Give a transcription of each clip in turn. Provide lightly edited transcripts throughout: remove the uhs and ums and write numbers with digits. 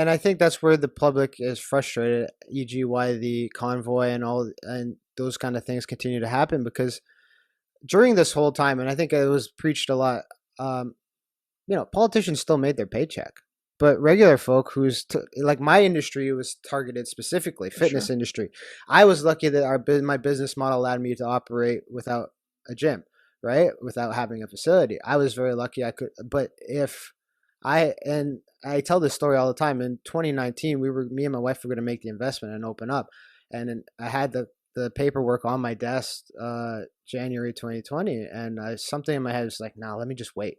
And I think that's where the public is frustrated, e.g., why the convoy and all and those kind of things continue to happen because during this whole time, and I think it was preached a lot, um, politicians still made their paycheck, but regular folk like my industry was targeted specifically, For fitness sure. industry. I was lucky that my business model allowed me to operate without a gym, right? Without having a facility. I was very lucky I could, but if and I tell this story all the time. In 2019, me and my wife were going to make the investment and open up, and then I had the paperwork on my desk, January 2020, and something in my head was like, "Nah, let me just wait."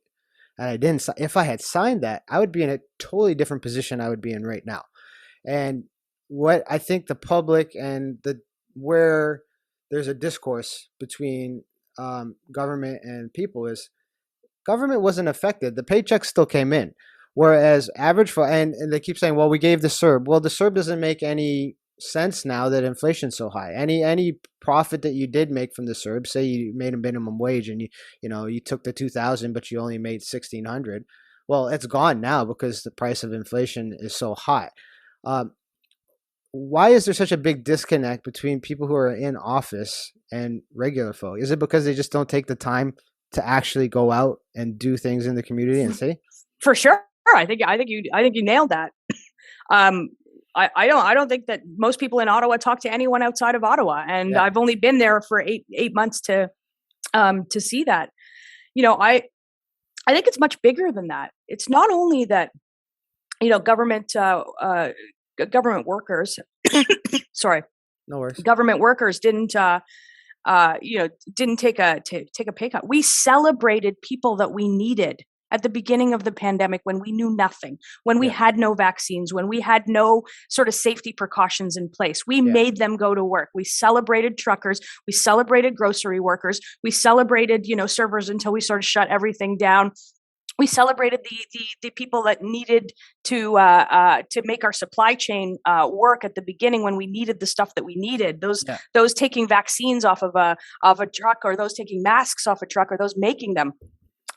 And I didn't. If I had signed that, I would be in a totally different position I would be in right now. And what I think the public and where there's a discourse between government and people is government wasn't affected. The paychecks still came in. Whereas and they keep saying, well, we gave the CERB. Well, the CERB doesn't make any sense now that inflation's so high. Any profit that you did make from the CERB, say you made a minimum wage and you took the 2,000, but you only made 1,600. Well, it's gone now because the price of inflation is so high. Um, why is there such a big disconnect between people who are in office and regular folk? Is it because they just don't take the time to actually go out and do things in the community and see? For sure. I think you nailed that. Um, I don't think that most people in Ottawa talk to anyone outside of Ottawa, and Yeah, I've only been there for eight months to see that. I think it's much bigger than that. It's not only that government workers, sorry, no worries. government workers didn't take a pay cut. We celebrated people that we needed at the beginning of the pandemic when we knew nothing, when we Yeah, had no vaccines, when we had no sort of safety precautions in place. We yeah, made them go to work. We celebrated truckers. We celebrated grocery workers. We celebrated, servers until we sort of shut everything down. We celebrated the people that needed to make our supply chain work at the beginning when we needed the stuff that we needed. yeah. Those taking vaccines off of a truck, or those taking masks off a truck, or those making them.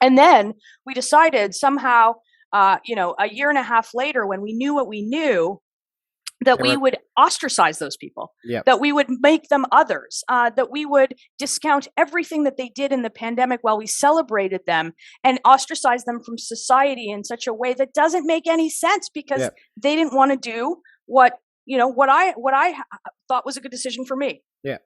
And then we decided somehow, a year and a half later, when we knew what we knew, that They we were, would ostracize those people, yeah, that we would make them others, that we would discount everything that they did in the pandemic while we celebrated them, and ostracize them from society in such a way that doesn't make any sense yeah. because they didn't want to do what I thought was a good decision for me. Yeah.